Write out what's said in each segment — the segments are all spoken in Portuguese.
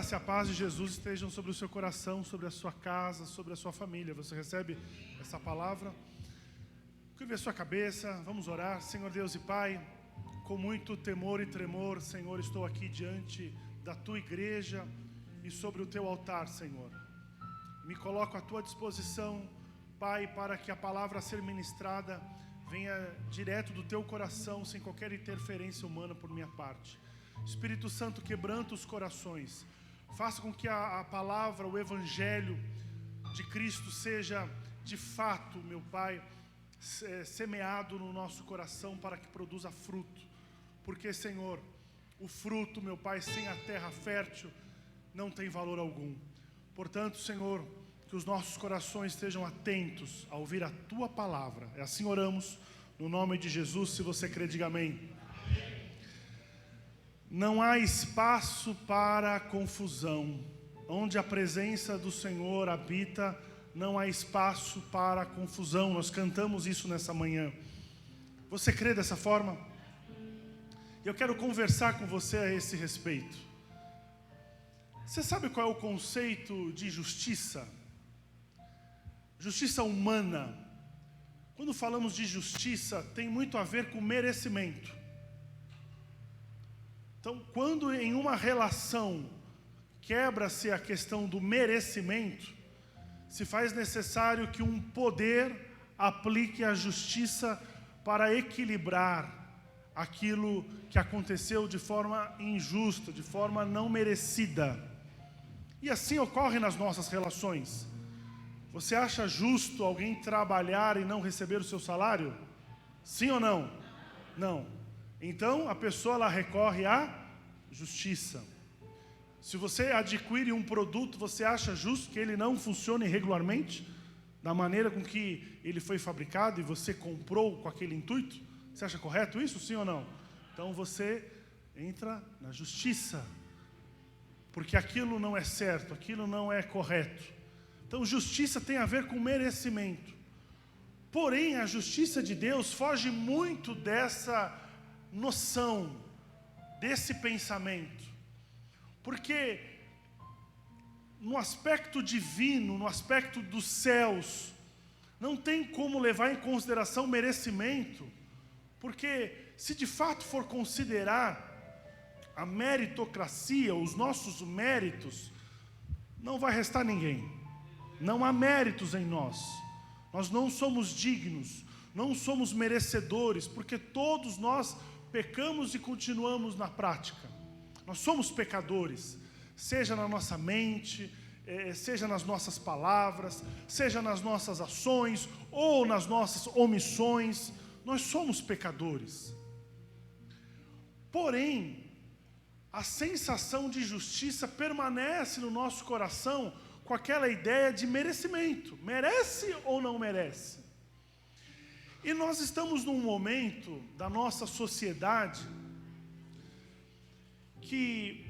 graça e a paz de Jesus estejam sobre o seu coração, sobre a sua casa, sobre a sua família. Você recebe essa palavra? Curve a sua cabeça, vamos orar. Senhor Deus e Pai, com muito temor e tremor, Senhor, estou aqui diante da Tua igreja e sobre o Teu altar, Senhor. Me coloco à Tua disposição, Pai, para que a palavra a ser ministrada venha direto do Teu coração, sem qualquer interferência humana por minha parte. Espírito Santo, quebranta os corações. Faça com que a palavra, o Evangelho de Cristo seja de fato, meu Pai, semeado no nosso coração para que produza fruto. Porque, Senhor, o fruto, meu Pai, sem a terra fértil não tem valor algum. Portanto, Senhor, que os nossos corações estejam atentos a ouvir a Tua palavra. É assim oramos, no nome de Jesus. Se você crê, diga amém. Não há espaço para confusão. Onde a presença do Senhor habita, não há espaço para confusão. Nós cantamos isso nessa manhã. Você crê dessa forma? Eu quero conversar com você a esse respeito. Você sabe qual é o conceito de justiça? Justiça humana. Quando falamos de justiça, tem muito a ver com merecimento. Então, quando em uma relação quebra-se a questão do merecimento, se faz necessário que um poder aplique a justiça para equilibrar aquilo que aconteceu de forma injusta, de forma não merecida. E assim ocorre nas nossas relações. Você acha justo alguém trabalhar e não receber o seu salário? Sim ou não? Não. Então, a pessoa ela recorre à justiça. Se você adquire um produto, você acha justo que ele não funcione regularmente, da maneira com que ele foi fabricado e você comprou com aquele intuito? Você acha correto isso, sim ou não? Então você entra na justiça, porque aquilo não é certo, aquilo não é correto. Então justiça tem a ver com merecimento. Porém, a justiça de Deus foge muito dessa noção, desse pensamento. Porque no aspecto divino, no aspecto dos céus, não tem como levar em consideração merecimento. Porque se de fato for considerar a meritocracia, os nossos méritos, não vai restar ninguém. Não há méritos em nós. Nós não somos dignos, não somos merecedores, porque todos nós pecamos e continuamos na prática. Nós somos pecadores, seja na nossa mente, seja nas nossas palavras, seja nas nossas ações ou nas nossas omissões. Nós somos pecadores. Porém, a sensação de justiça permanece no nosso coração com aquela ideia de merecimento. Merece ou não merece? E nós estamos num momento da nossa sociedade que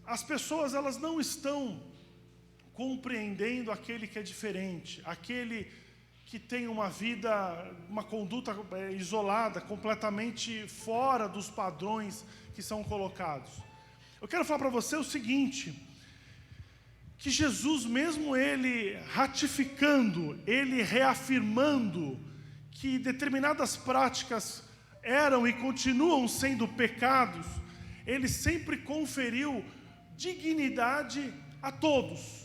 as pessoas elas não estão compreendendo aquele que é diferente, aquele que tem uma vida, uma conduta isolada, completamente fora dos padrões que são colocados. Eu quero falar para você o seguinte, que Jesus, mesmo ele ratificando, ele reafirmando que determinadas práticas eram e continuam sendo pecados, ele sempre conferiu dignidade a todos.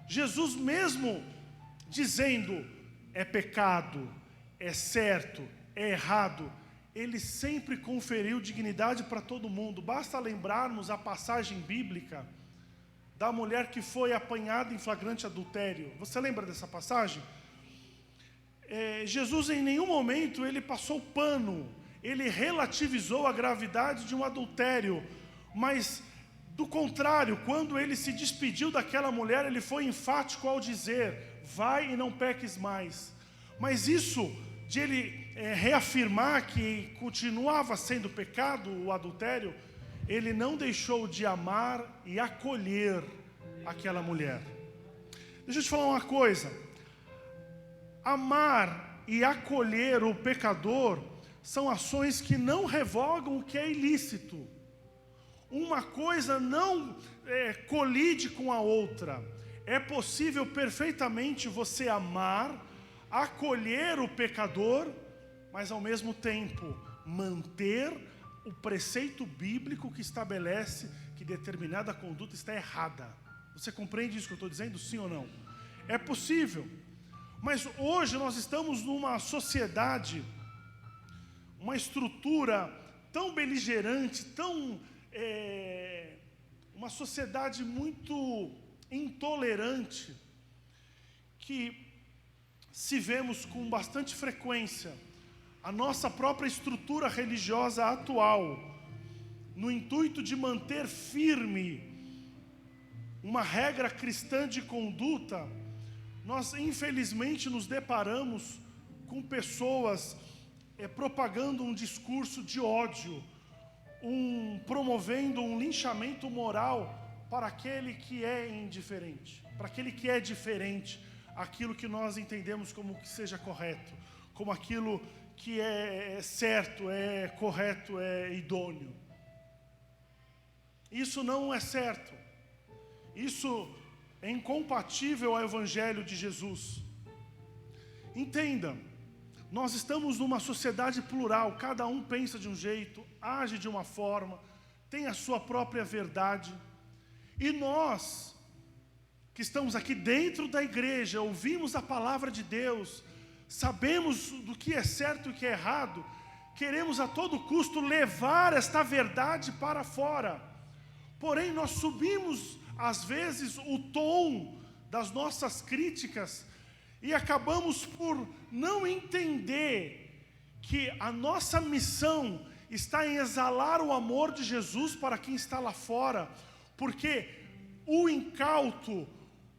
Jesus mesmo dizendo, é pecado, é certo, é errado, ele sempre conferiu dignidade para todo mundo. Basta lembrarmos a passagem bíblica da mulher que foi apanhada em flagrante adultério. Você lembra dessa passagem? Jesus em nenhum momento ele passou pano, ele relativizou a gravidade de um adultério, mas do contrário, quando ele se despediu daquela mulher, ele foi enfático ao dizer, vai e não peques mais. Mas isso de ele reafirmar que continuava sendo pecado o adultério, ele não deixou de amar e acolher aquela mulher. Deixa eu te falar uma coisa, amar e acolher o pecador são ações que não revogam o que é ilícito. uma coisa não colide com a outra. É possível perfeitamente você amar, acolher o pecador, mas ao mesmo tempo manter o preceito bíblico que estabelece que determinada conduta está errada. Você compreende isso que eu estou dizendo? Sim ou não? É possível. Mas hoje nós estamos numa sociedade, uma estrutura tão beligerante, uma sociedade muito intolerante, que se vemos com bastante frequência a nossa própria estrutura religiosa atual, no intuito de manter firme uma regra cristã de conduta, nós infelizmente nos deparamos com pessoas propagando um discurso de ódio, promovendo um linchamento moral para aquele que é indiferente, para aquele que é diferente, aquilo que nós entendemos como que seja correto, como aquilo que é certo, é correto, é idôneo. Isso não é certo. Isso é incompatível ao Evangelho de Jesus. Entenda, nós estamos numa sociedade plural, cada um pensa de um jeito, age de uma forma, tem a sua própria verdade. E nós, que estamos aqui dentro da igreja, ouvimos a palavra de Deus, sabemos do que é certo e o que é errado, queremos a todo custo levar esta verdade para fora. Porém, nós subimos, às vezes, o tom das nossas críticas e acabamos por não entender que a nossa missão está em exalar o amor de Jesus para quem está lá fora, porque o incauto,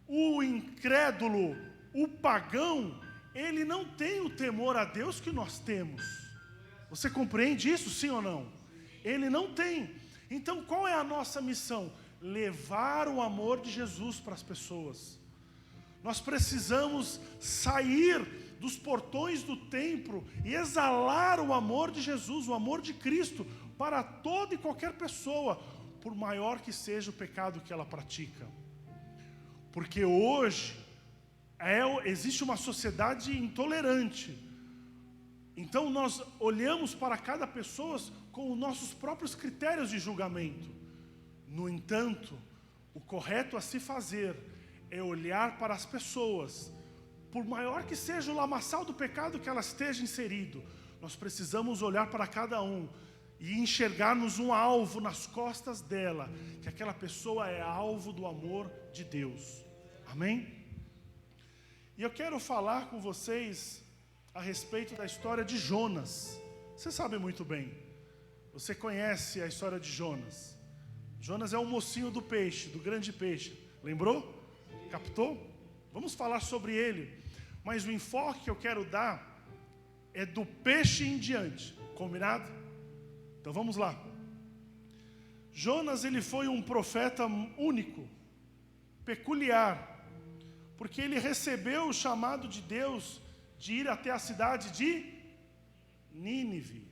o incrédulo, o pagão, ele não tem o temor a Deus que nós temos. Você compreende isso, sim ou não? Ele não tem. Então qual é a nossa missão? Levar o amor de Jesus para as pessoas. Nós precisamos sair dos portões do templo e exalar o amor de Jesus, o amor de Cristo, para toda e qualquer pessoa, por maior que seja o pecado que ela pratica. Porque hoje existe uma sociedade intolerante. Então nós olhamos para cada pessoa com os nossos próprios critérios de julgamento. No entanto, o correto a se fazer é olhar para as pessoas, por maior que seja o lamaçal do pecado que ela esteja inserido, nós precisamos olhar para cada um e enxergarmos um alvo nas costas dela, que aquela pessoa é alvo do amor de Deus. Amém? E eu quero falar com vocês a respeito da história de Jonas. Você sabe muito bem, você conhece a história de Jonas. Jonas é o mocinho do peixe, do grande peixe. Lembrou? Captou? Vamos falar sobre ele. Mas o enfoque que eu quero dar é do peixe em diante. Combinado? Então vamos lá. Jonas, ele foi um profeta único, peculiar, porque ele recebeu o chamado de Deus de ir até a cidade de Nínive.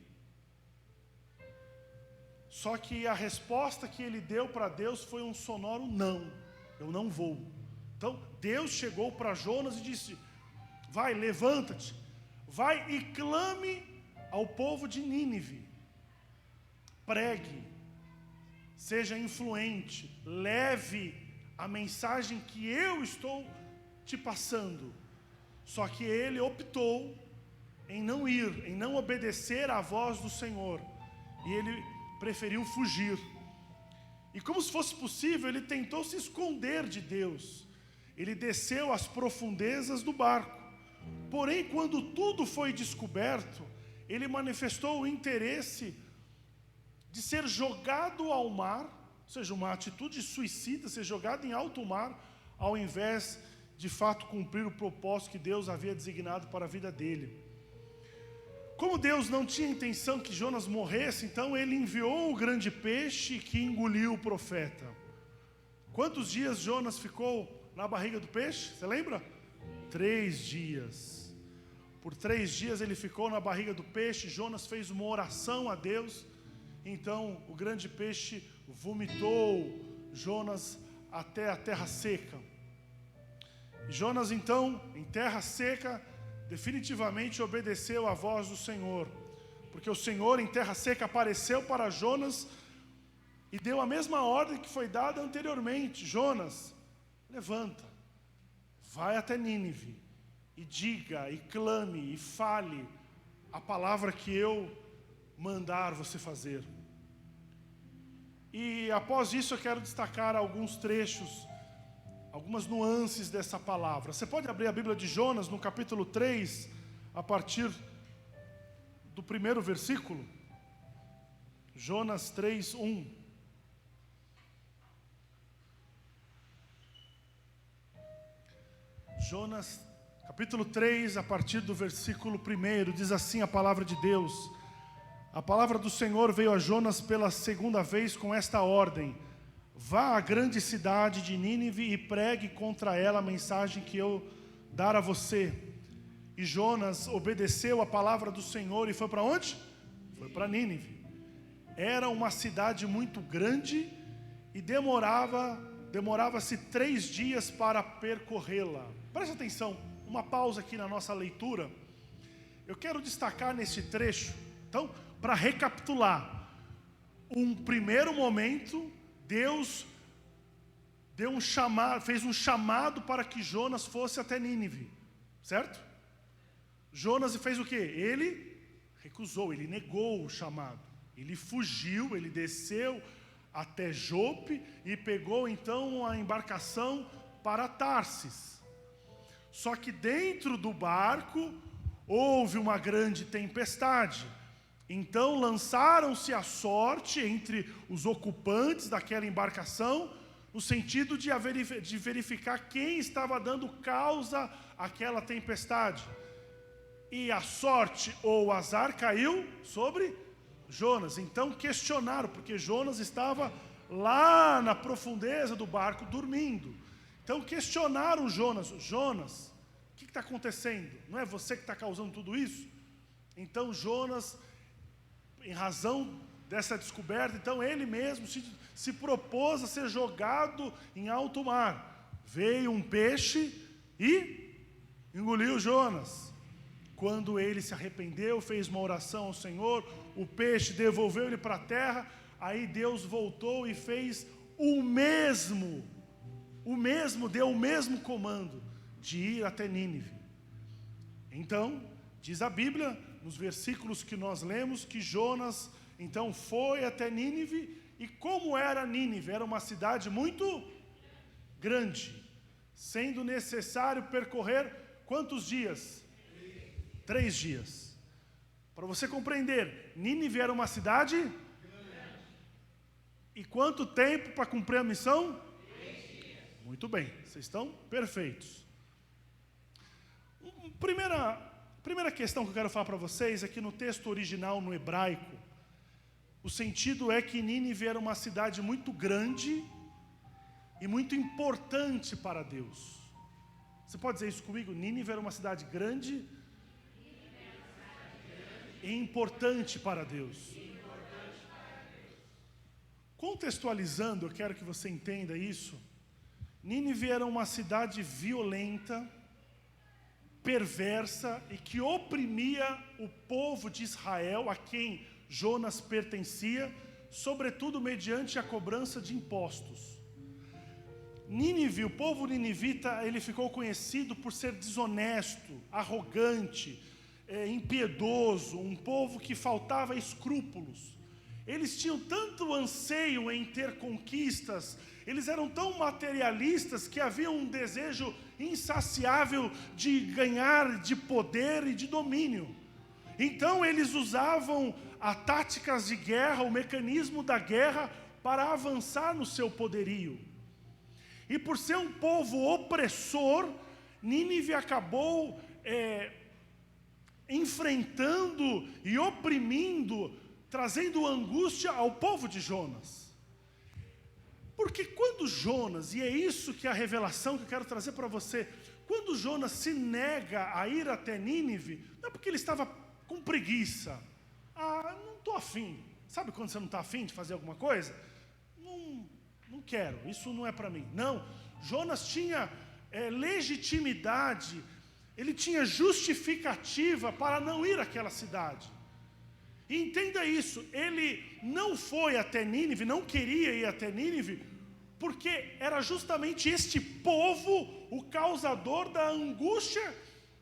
Só que a resposta que ele deu para Deus foi um sonoro não. Eu não vou. Então Deus chegou para Jonas e disse: vai, levanta-te, vai e clame ao povo de Nínive. Pregue, seja influente, leve a mensagem que eu estou te passando. Só que ele optou em não ir, em não obedecer à voz do Senhor, e ele preferiu fugir. E como se fosse possível, ele tentou se esconder de Deus. Ele desceu às profundezas do barco. Porém, quando tudo foi descoberto, ele manifestou o interesse de ser jogado ao mar, ou seja, uma atitude suicida, ser jogado em alto mar, ao invés de fato cumprir o propósito que Deus havia designado para a vida dele. Como Deus não tinha intenção que Jonas morresse, então ele enviou o grande peixe que engoliu o profeta. Quantos dias Jonas ficou na barriga do peixe? Você lembra? 3 dias. Por 3 dias ele ficou na barriga do peixe. Jonas fez uma oração a Deus então o grande peixe vomitou Jonas até a terra seca. Jonas então, em terra seca, definitivamente obedeceu à voz do Senhor, porque o Senhor em terra seca apareceu para Jonas e deu a mesma ordem que foi dada anteriormente: Jonas, levanta, vai até Nínive e diga, e clame, e fale a palavra que eu mandar você fazer. E após isso eu quero destacar alguns trechos, algumas nuances dessa palavra. Você pode abrir a Bíblia de Jonas no capítulo 3, a partir do primeiro versículo. Jonas 3:1. Jonas, capítulo 3, a partir do versículo 1, diz assim a palavra de Deus: a palavra do Senhor veio a Jonas pela segunda vez com esta ordem: vá à grande cidade de Nínive e pregue contra ela a mensagem que eu dar a você. E Jonas obedeceu a palavra do Senhor e foi para onde? Foi para Nínive. Era uma cidade muito grande e demorava-se 3 dias para percorrê-la. Preste atenção, uma pausa aqui na nossa leitura. Eu quero destacar nesse trecho, então, para recapitular, um primeiro momento, Deus fez um chamado para que Jonas fosse até Nínive, certo? Jonas fez o quê? Ele recusou, ele negou o chamado, ele fugiu, ele desceu até Jope e pegou então a embarcação para Tarsis. Só que dentro do barco houve uma grande tempestade. Então lançaram-se à sorte entre os ocupantes daquela embarcação, no sentido de verificar quem estava dando causa àquela tempestade. E a sorte ou o azar caiu sobre Jonas. Então questionaram, porque Jonas estava lá na profundeza do barco dormindo. Então questionaram Jonas: Jonas, o que está acontecendo? Não é você que está causando tudo isso? Então Jonas, em razão dessa descoberta, então ele mesmo se propôs a ser jogado em alto mar. Veio um peixe e engoliu Jonas. Quando ele se arrependeu, fez uma oração ao Senhor, o peixe devolveu ele para a terra. Aí Deus voltou e fez o mesmo, deu o mesmo comando de ir até Nínive. Então, diz a Bíblia, nos versículos que nós lemos, que Jonas então foi até Nínive. E como era Nínive? Era uma cidade muito grande, sendo necessário percorrer quantos dias? 3 dias. Para você compreender, Nínive era uma cidade grande. E quanto tempo para cumprir a missão? 3 dias. Muito bem, vocês estão perfeitos. Primeira questão que eu quero falar para vocês é que no texto original, no hebraico, o sentido é que Nínive era uma cidade muito grande e muito importante para Deus. Você pode dizer isso comigo? Nínive era uma cidade grande e importante para Deus. Contextualizando, eu quero que você entenda isso. Nínive era uma cidade violenta, perversa e que oprimia o povo de Israel, a quem Jonas pertencia, sobretudo mediante a cobrança de impostos. Nínive, o povo ninivita, ele ficou conhecido por ser desonesto, arrogante, impiedoso, um povo que faltava escrúpulos. Eles tinham tanto anseio em ter conquistas, eles eram tão materialistas que havia um desejo insaciável de ganhar, de poder e de domínio. Então eles usavam as táticas de guerra, o mecanismo da guerra, para avançar no seu poderio. E por ser um povo opressor, Nínive acabou enfrentando e oprimindo, trazendo angústia ao povo de Jonas. Porque quando Jonas, e é isso que é a revelação que eu quero trazer para você, quando Jonas se nega a ir até Nínive, não é porque ele estava com preguiça. Não estou afim, Sabe quando você não está afim de fazer alguma coisa? Não quero, isso não é para mim. Não, Jonas tinha legitimidade, ele tinha justificativa para não ir àquela cidade. E entenda isso, ele não foi até Nínive, não queria ir até Nínive, porque era justamente este povo o causador da angústia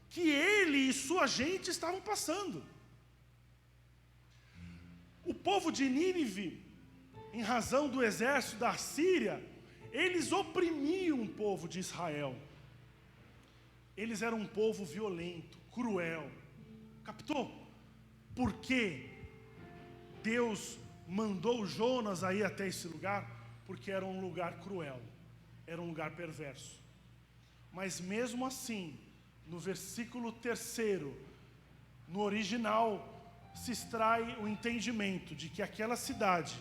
que ele e sua gente estavam passando. O povo de Nínive, em razão do exército da Síria, eles oprimiam o povo de Israel. Eles eram um povo violento, cruel. Captou? Por quê? Deus mandou Jonas a ir até esse lugar, porque era um lugar cruel, era um lugar perverso. Mas mesmo assim, no versículo 3, no original, se extrai o entendimento de que aquela cidade,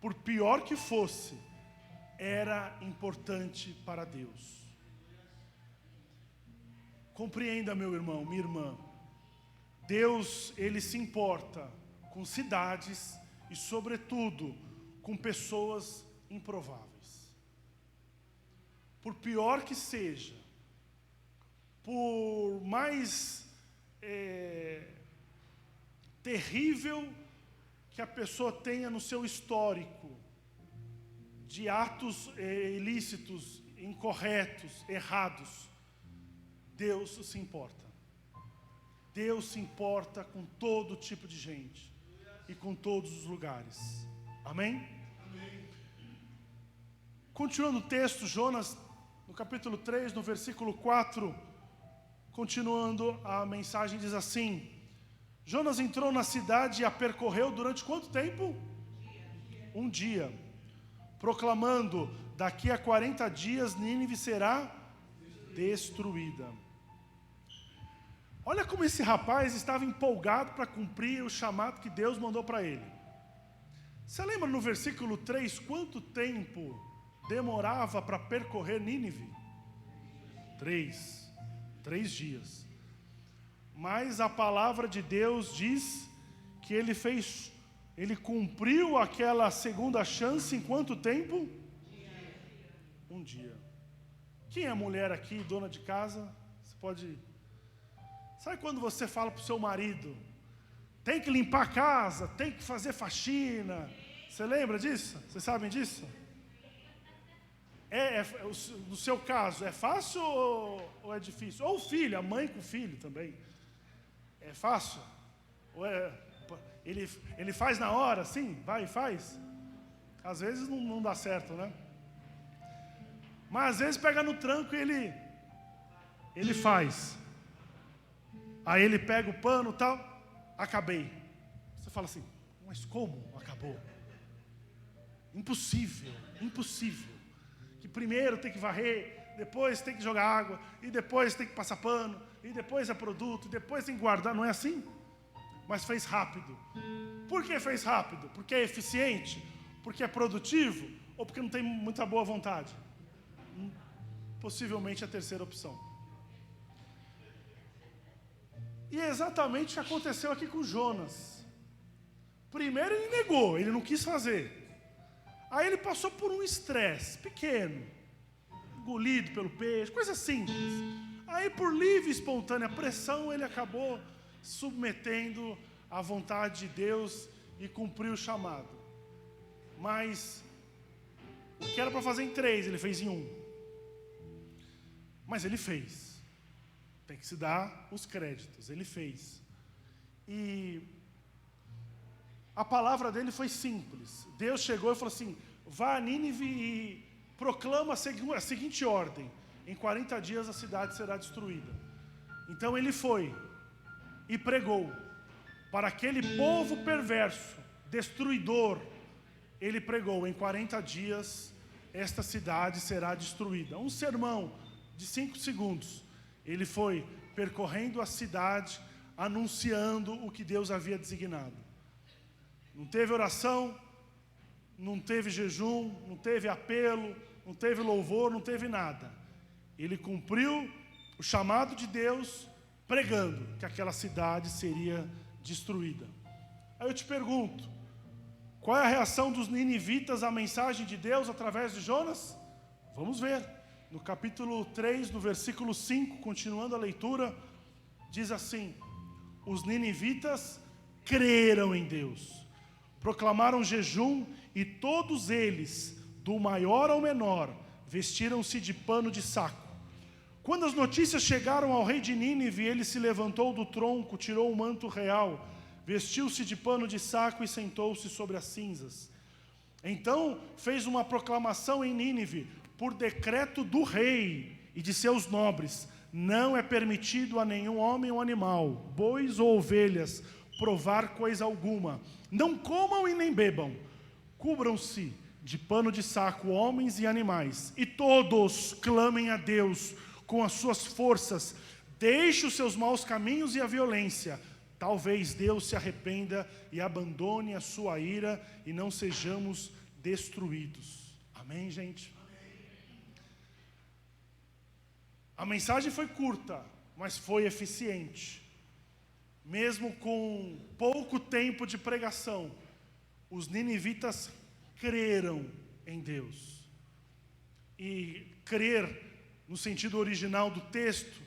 por pior que fosse, era importante para Deus. Compreenda, meu irmão, minha irmã, Deus, Ele se importa com cidades e, sobretudo, com pessoas improváveis. Por pior que seja, por mais terrível que a pessoa tenha no seu histórico de atos ilícitos, incorretos, errados, Deus se importa. Deus se importa com todo tipo de gente e com todos os lugares. Amém? Amém. Continuando o texto, Jonas, no capítulo 3, no versículo 4, continuando a mensagem, diz assim: Jonas entrou na cidade e a percorreu durante quanto tempo? Um dia, proclamando: daqui a 40 dias Nínive será destruída. Olha como esse rapaz estava empolgado para cumprir o chamado que Deus mandou para ele. Você lembra no versículo 3 quanto tempo demorava para percorrer Nínive? 3 dias. Mas a palavra de Deus diz que ele cumpriu aquela segunda chance em quanto tempo? Um dia. Quem é mulher aqui, dona de casa? Você pode... Sabe quando você fala para o seu marido, tem que limpar a casa, tem que fazer faxina? Você lembra disso? Vocês sabem disso? No seu caso, é fácil ou é difícil? Ou o filho, a mãe com o filho também. É fácil? Ou ele faz na hora, sim? Vai e faz? Às vezes não dá certo, né? Mas às vezes pega no tranco e ele faz. Aí ele pega o pano e tal, acabei. Você fala assim, mas como acabou? Impossível. Que primeiro tem que varrer, depois tem que jogar água, e depois tem que passar pano, e depois é produto, e depois tem que guardar, não é assim? Mas fez rápido. Por que fez rápido? Porque é eficiente? Porque é produtivo? Ou porque não tem muita boa vontade? Possivelmente a terceira opção. E é exatamente o que aconteceu aqui com Jonas. Primeiro ele negou, ele não quis fazer. Aí ele passou por um estresse pequeno, engolido pelo peixe, coisa simples. Aí por livre e espontânea pressão ele acabou submetendo à vontade de Deus e cumpriu o chamado. Mas o que era para fazer em 3, ele fez em 1. Mas ele fez. Tem que se dar os créditos, ele fez. E a palavra dele foi simples. Deus chegou e falou assim, vá a Nínive e proclama a seguinte ordem: em 40 dias a cidade será destruída. Então ele foi e pregou para aquele povo perverso, destruidor. Ele pregou, em 40 dias esta cidade será destruída. Um sermão de 5 segundos. Ele foi percorrendo a cidade, anunciando o que Deus havia designado. Não teve oração, não teve jejum, não teve apelo, não teve louvor, não teve nada. Ele cumpriu o chamado de Deus, pregando que aquela cidade seria destruída. Aí eu te pergunto, Qual é a reação dos ninivitas à mensagem de Deus através de Jonas? Vamos ver. No capítulo 3, no versículo 5, continuando a leitura, diz assim: os ninivitas creram em Deus, proclamaram jejum, e todos eles, do maior ao menor, vestiram-se de pano de saco. Quando as notícias chegaram ao rei de Nínive, ele se levantou do tronco, tirou o manto real, vestiu-se de pano de saco e sentou-se sobre as cinzas. Então fez uma proclamação em Nínive, por decreto do rei e de seus nobres: não é permitido a nenhum homem ou animal, bois ou ovelhas, provar coisa alguma. Não comam e nem bebam. Cubram-se de pano de saco homens e animais, e todos clamem a Deus com as suas forças. Deixe os seus maus caminhos e a violência. Talvez Deus se arrependa e abandone a sua ira e não sejamos destruídos. Amém, gente? A mensagem foi curta, mas foi eficiente. Mesmo com pouco tempo de pregação, os ninivitas creram em Deus. E crer, no sentido original do texto,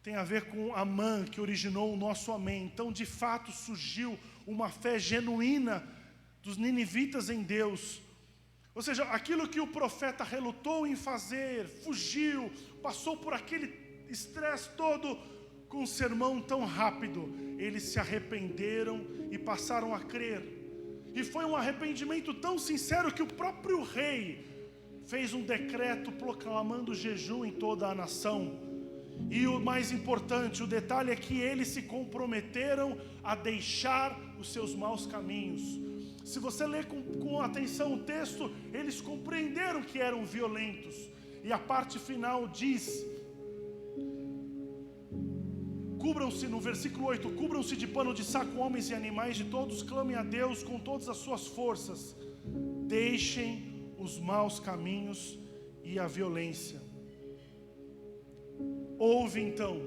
tem a ver com Amã, que originou o nosso amém. Então, de fato, surgiu uma fé genuína dos ninivitas em Deus. Ou seja, aquilo que o profeta relutou em fazer, fugiu, passou por aquele estresse todo, com um sermão tão rápido, eles se arrependeram e passaram a crer. E foi um arrependimento tão sincero que o próprio rei fez um decreto proclamando jejum em toda a nação. E o mais importante, o detalhe é que eles se comprometeram a deixar os seus maus caminhos. Se você ler com atenção o texto, eles compreenderam que eram violentos. E a parte final diz: cubram-se, no versículo 8, cubram-se de pano de saco homens e animais, de todos clamem a Deus com todas as suas forças. Deixem os maus caminhos e a violência. Houve então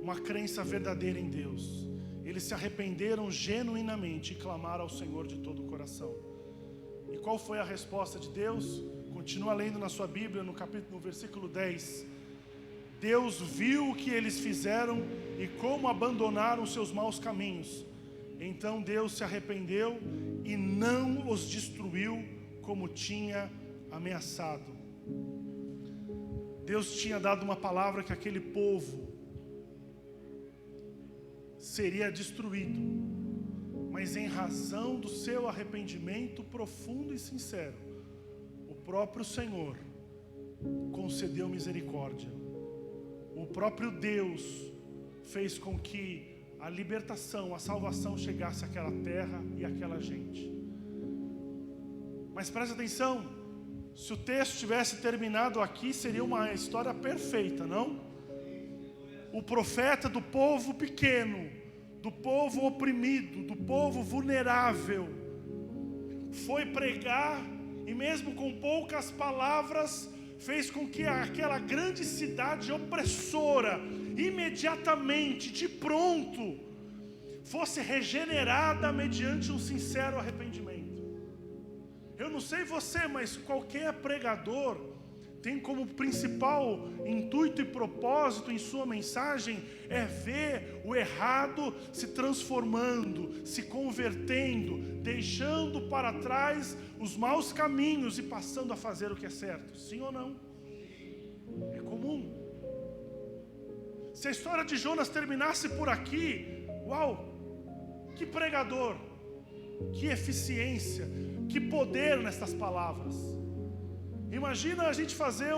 uma crença verdadeira em Deus. Eles se arrependeram genuinamente e clamaram ao Senhor de todo o coração. E qual foi a resposta de Deus? Continua lendo na sua Bíblia, no versículo 10. Deus viu o que eles fizeram e como abandonaram os seus maus caminhos. Então Deus se arrependeu e não os destruiu como tinha ameaçado. Deus tinha dado uma palavra que aquele povo seria destruído, mas em razão do seu arrependimento profundo e sincero, o próprio Senhor concedeu misericórdia. O próprio Deus fez com que a libertação, a salvação chegasse àquela terra e àquela gente. Mas preste atenção, se o texto tivesse terminado aqui, seria uma história perfeita, não? O profeta do povo pequeno, do povo oprimido, do povo vulnerável, foi pregar e mesmo com poucas palavras, fez com que aquela grande cidade opressora, imediatamente, de pronto, fosse regenerada mediante um sincero arrependimento. Eu não sei você, mas qualquer pregador tem como principal intuito e propósito em sua mensagem é ver o errado se transformando, se convertendo, deixando para trás os maus caminhos e passando a fazer o que é certo. Sim ou não? É comum. Se a história de Jonas terminasse por aqui, uau, que pregador, que eficiência, que poder nestas palavras. Imagina a gente fazer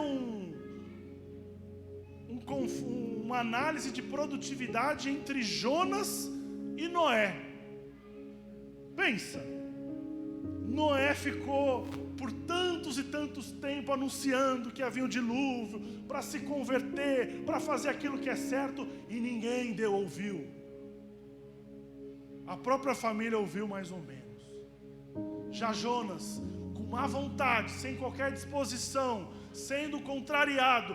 uma análise de produtividade entre Jonas e Noé. Pensa, Noé ficou por tantos e tantos tempos anunciando que havia um dilúvio, para se converter, para fazer aquilo que é certo, e ninguém ouviu. A própria família ouviu mais ou menos. Já Jonas, com má vontade, sem qualquer disposição, sendo contrariado,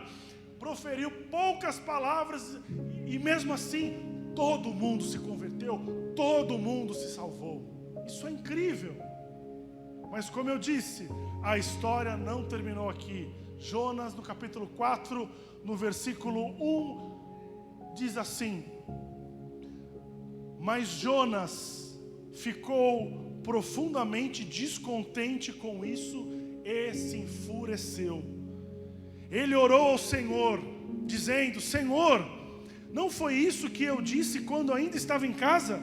proferiu poucas palavras e mesmo assim todo mundo se converteu, todo mundo se salvou. Isso é incrível. Mas como eu disse, a história não terminou aqui. Jonas, no capítulo 4, no versículo 1, diz assim: mas Jonas ficou profundamente descontente com isso e se enfureceu. Ele orou ao Senhor, dizendo: Senhor, não foi isso que eu disse quando ainda estava em casa?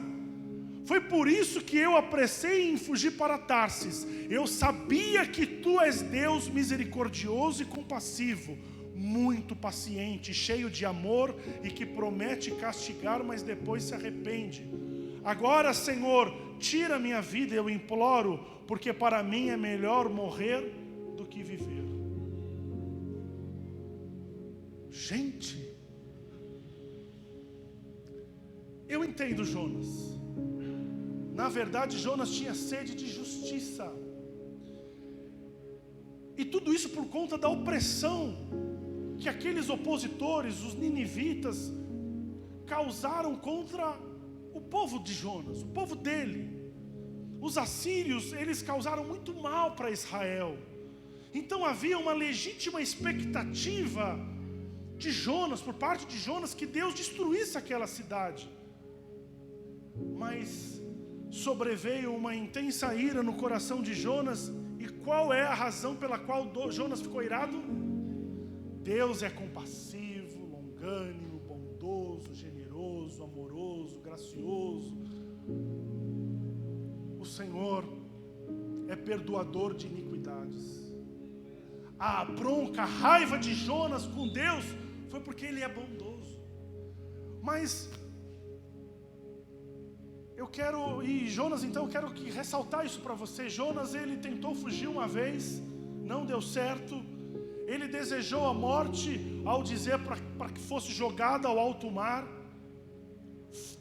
Foi por isso que eu apressei em fugir para Tarsis. Eu sabia que tu és Deus misericordioso e compassivo, muito paciente, cheio de amor e que promete castigar, mas depois se arrepende. Agora, Senhor, tira minha vida, eu imploro, porque para mim é melhor morrer do que viver. Gente, eu entendo Jonas. Na verdade, Jonas tinha sede de justiça. E tudo isso por conta da opressão que aqueles opositores, os ninivitas, causaram contra o povo de Jonas, o povo dele. Os assírios, eles causaram muito mal para Israel. Então havia uma legítima expectativa de Jonas, por parte de Jonas, que Deus destruísse aquela cidade. Mas sobreveio uma intensa ira no coração de Jonas. E qual é a razão pela qual Jonas ficou irado? Deus é compassivo, longânimo, bondoso, generoso, amoroso, gracioso. O Senhor é perdoador de iniquidades. A bronca, a raiva de Jonas com Deus foi porque ele é bondoso. Mas Jonas, então, eu quero ressaltar isso para você. Jonas, ele tentou fugir uma vez, não deu certo. Ele desejou a morte ao dizer para que fosse jogado ao alto mar.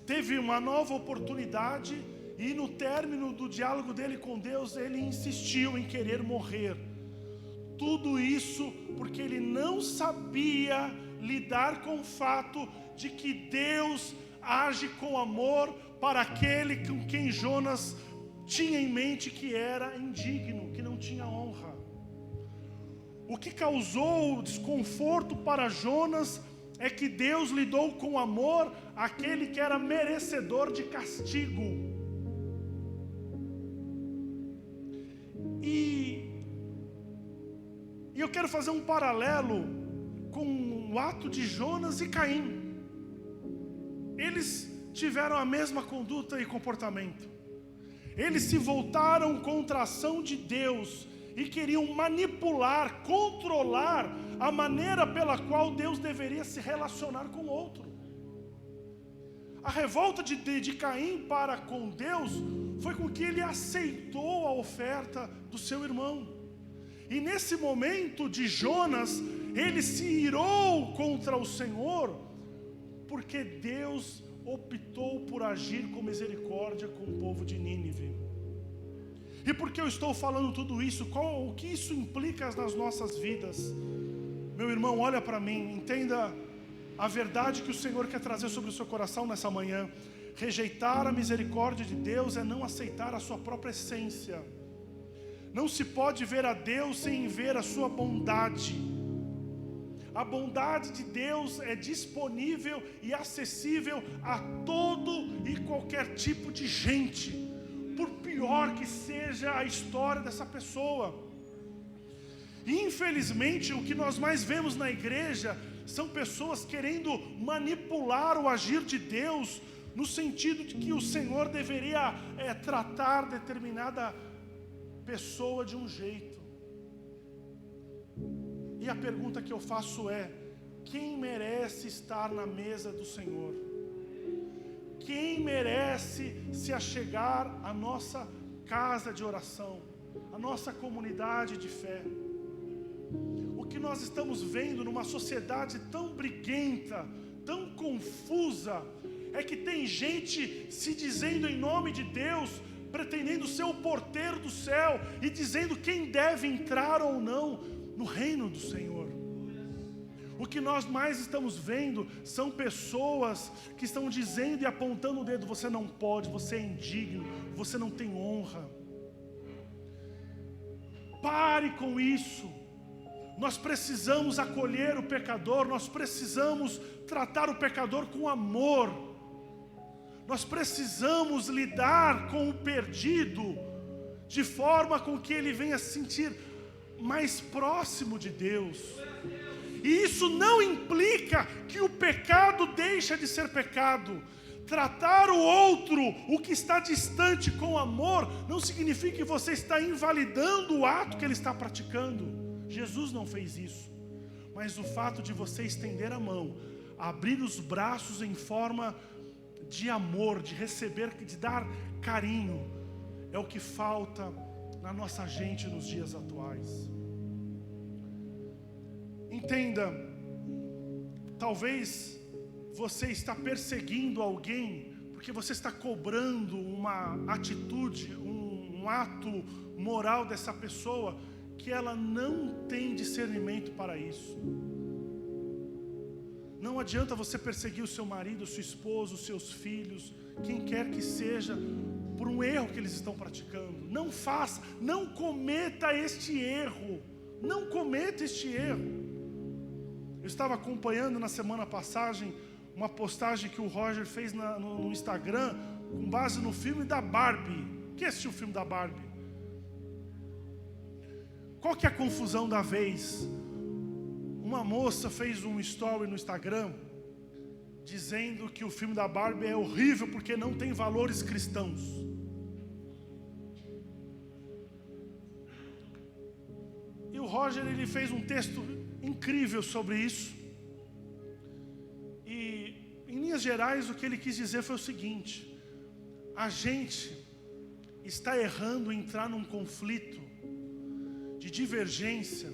Teve uma nova oportunidade e no término do diálogo dele com Deus, ele insistiu em querer morrer. Tudo isso porque ele não sabia lidar com o fato de que Deus age com amor para aquele com quem Jonas tinha em mente que era indigno, que não tinha honra. O que causou desconforto para Jonas é que Deus lidou com amor àquele que era merecedor de castigo. E eu quero fazer um paralelo com o ato de Jonas e Caim. Eles tiveram a mesma conduta e comportamento. Eles se voltaram contra a ação de Deus e queriam manipular, controlar a maneira pela qual Deus deveria se relacionar com o outro. A revolta de Caim para com Deus foi com que ele aceitou a oferta do seu irmão. E nesse momento de Jonas, ele se irou contra o Senhor, porque Deus optou por agir com misericórdia com o povo de Nínive. E por que eu estou falando tudo isso? O que isso implica nas nossas vidas? Meu irmão, olha para mim, entenda a verdade que o Senhor quer trazer sobre o seu coração nessa manhã. Rejeitar a misericórdia de Deus é não aceitar a sua própria essência. Não se pode ver a Deus sem ver a sua bondade. A bondade de Deus é disponível e acessível a todo e qualquer tipo de gente, por pior que seja a história dessa pessoa. E infelizmente o que nós mais vemos na igreja são pessoas querendo manipular o agir de Deus, no sentido de que o Senhor deveria tratar determinada pessoa de um jeito. E a pergunta que eu faço é: quem merece estar na mesa do Senhor? Quem merece se achegar à nossa casa de oração, à nossa comunidade de fé? O que nós estamos vendo numa sociedade tão briguenta, tão confusa, é que tem gente se dizendo em nome de Deus, pretendendo ser o porteiro do céu e dizendo quem deve entrar ou não no reino do Senhor. O que nós mais estamos vendo são pessoas que estão dizendo e apontando o dedo: você não pode, você é indigno, você não tem honra. Pare com isso. Nós precisamos acolher o pecador, nós precisamos tratar o pecador com amor. Nós precisamos lidar com o perdido de forma com que ele venha se sentir mais próximo de Deus. E isso não implica que o pecado deixa de ser pecado. Tratar o outro, o que está distante, com amor, não significa que você está invalidando o ato que ele está praticando. Jesus não fez isso. Mas o fato de você estender a mão, abrir os braços em forma de amor, de receber, de dar carinho, é o que falta na nossa gente nos dias atuais. Entenda, talvez você está perseguindo alguém porque você está cobrando uma atitude, um ato moral dessa pessoa que ela não tem discernimento para isso. Não adianta você perseguir o seu marido, sua esposa, os seus filhos, quem quer que seja, por um erro que eles estão praticando. Não faça, não cometa este erro. Não cometa este erro. Eu estava acompanhando na semana passada uma postagem que o Roger fez no Instagram, com base no filme da Barbie. Quem assistiu o filme da Barbie? Qual que é a confusão da vez? Uma moça fez um story no Instagram dizendo que o filme da Barbie é horrível porque não tem valores cristãos. E o Roger, ele fez um texto incrível sobre isso. E em linhas gerais o que ele quis dizer foi o seguinte: a gente está errando em entrar num conflito de divergência,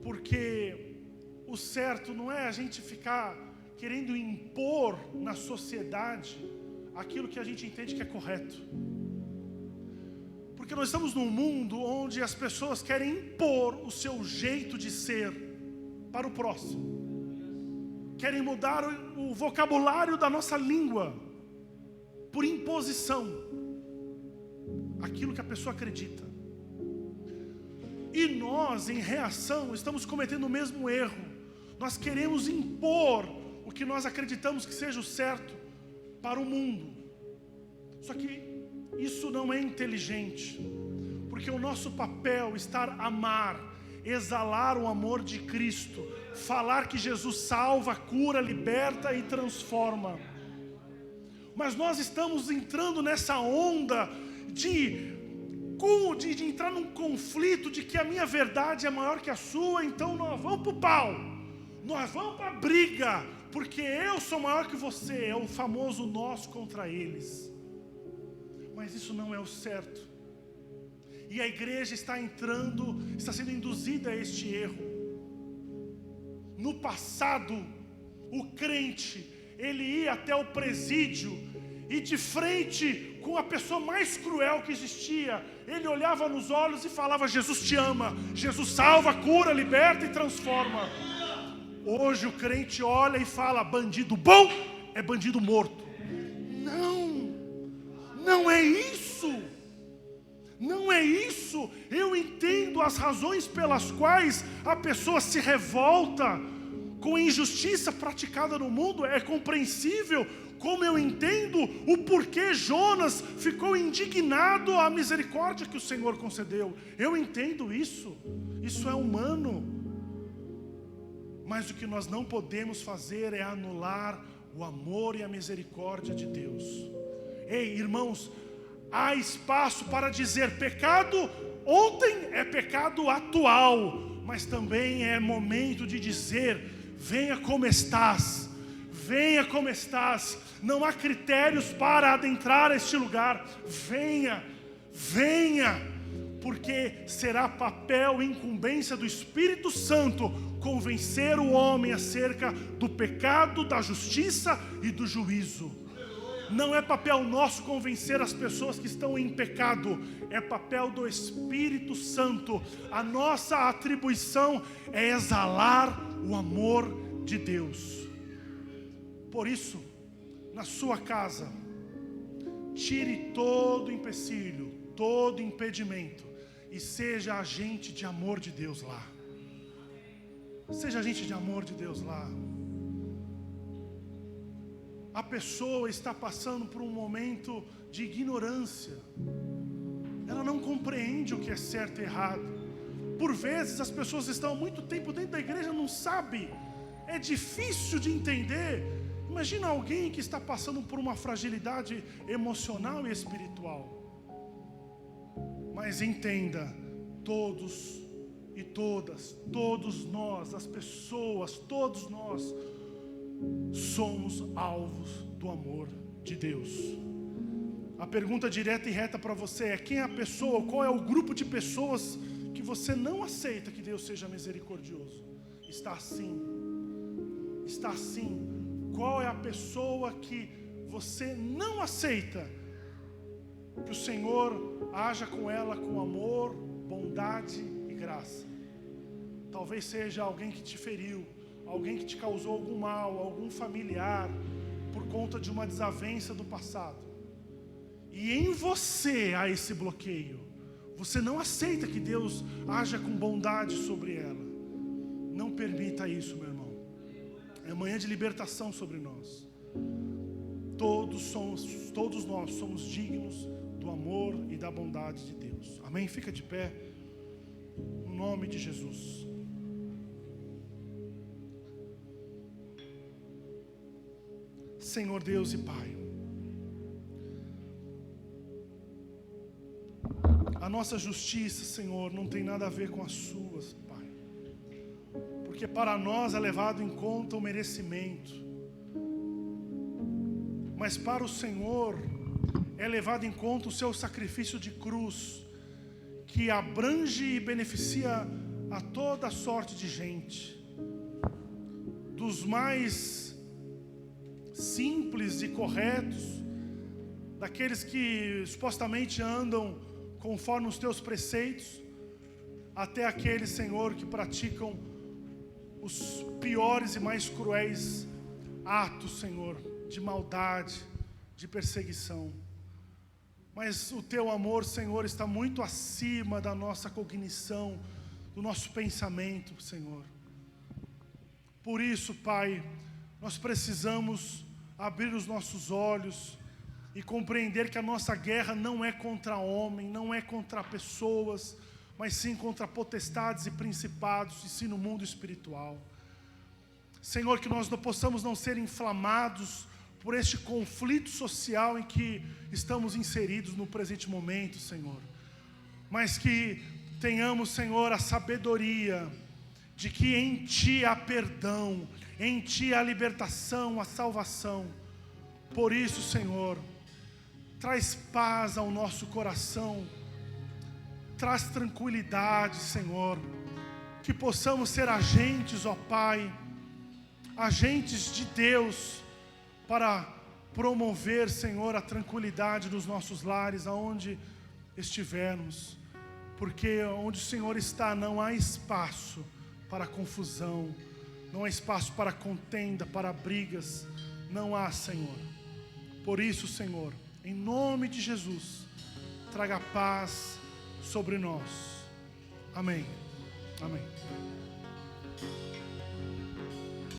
porque o certo não é a gente ficar querendo impor na sociedade aquilo que a gente entende que é correto. Porque nós estamos num mundo onde as pessoas querem impor o seu jeito de ser para o próximo. Querem mudar o vocabulário da nossa língua por imposição, aquilo que a pessoa acredita. E nós, em reação, estamos cometendo o mesmo erro. Nós queremos impor o que nós acreditamos que seja o certo para o mundo. Só que isso não é inteligente, porque o nosso papel está amar, exalar o amor de Cristo, falar que Jesus salva, cura, liberta e transforma. Mas nós estamos entrando nessa onda de entrar num conflito de que a minha verdade é maior que a sua, então nós vamos para o pau, nós vamos para a briga, porque eu sou maior que você, é o famoso nós contra eles. Mas isso não é o certo. E a igreja está sendo induzida a este erro. No passado, o crente, ele ia até o presídio e de frente com a pessoa mais cruel que existia, ele olhava nos olhos e falava: Jesus te ama, Jesus salva, cura, liberta e transforma. Hoje o crente olha e fala: bandido bom é bandido morto. Não é isso. Não é isso. Eu entendo as razões pelas quais a pessoa se revolta com a injustiça praticada no mundo. É compreensível, como eu entendo o porquê Jonas ficou indignado à misericórdia que o Senhor concedeu. Eu entendo isso. Isso é humano. Mas o que nós não podemos fazer é anular o amor e a misericórdia de Deus. Ei, irmãos, há espaço para dizer pecado ontem é pecado atual, mas também é momento de dizer: venha como estás, venha como estás. Não há critérios para adentrar este lugar. Venha, porque será papel e incumbência do Espírito Santo convencer o homem acerca do pecado, da justiça e do juízo. Não é papel nosso convencer as pessoas que estão em pecado, é papel do Espírito Santo. A nossa atribuição é exalar o amor de Deus. Por isso, na sua casa, tire todo empecilho, todo impedimento, e seja agente de amor de Deus lá. Seja agente de amor de Deus lá. A pessoa está passando por um momento de ignorância. Ela não compreende o que é certo e errado. Por vezes as pessoas estão há muito tempo dentro da igreja, não sabem. É difícil de entender. Imagina alguém que está passando por uma fragilidade emocional e espiritual. Mas entenda, todos e todas, todos nós, as pessoas, todos nós, somos alvos do amor de Deus. A pergunta direta e reta para você é: quem é a pessoa, qual é o grupo de pessoas que você não aceita que Deus seja misericordioso? Está assim. Está assim. Qual é a pessoa que você não aceita que o Senhor haja com ela com amor, bondade e graça? Talvez seja alguém que te feriu, alguém que te causou algum mal, algum familiar, por conta de uma desavença do passado. E em você há esse bloqueio. Você não aceita que Deus haja com bondade sobre ela. Não permita isso, meu irmão. É manhã de libertação sobre nós. Todos nós somos dignos do amor e da bondade de Deus. Amém? Fica de pé. No nome de Jesus. Senhor Deus e Pai, a nossa justiça, Senhor, não tem nada a ver com as suas, Pai. Porque para nós é levado em conta o merecimento. Mas para o Senhor é levado em conta o seu sacrifício de cruz, que abrange e beneficia a toda sorte de gente. Dos mais simples e corretos, daqueles que supostamente andam conforme os teus preceitos, até aqueles, Senhor, que praticam os piores e mais cruéis atos, Senhor, de maldade, de perseguição. Mas o teu amor, Senhor, está muito acima da nossa cognição, do nosso pensamento, Senhor. Por isso, Pai, nós precisamos abrir os nossos olhos e compreender que a nossa guerra não é contra homem, não é contra pessoas, mas sim contra potestades e principados, e sim no mundo espiritual. Senhor, que nós não possamos não ser inflamados por este conflito social em que estamos inseridos no presente momento, Senhor. Mas que tenhamos, Senhor, a sabedoria de que em Ti há perdão, em Ti há libertação, a salvação. Por isso, Senhor, traz paz ao nosso coração, traz tranquilidade, Senhor, que possamos ser agentes, ó Pai, agentes de Deus, para promover, Senhor, a tranquilidade dos nossos lares, aonde estivermos, porque onde o Senhor está não há espaço para confusão, não há espaço para contenda, para brigas, não há, Senhor. Por isso, Senhor, em nome de Jesus, traga paz sobre nós. Amém. Amém.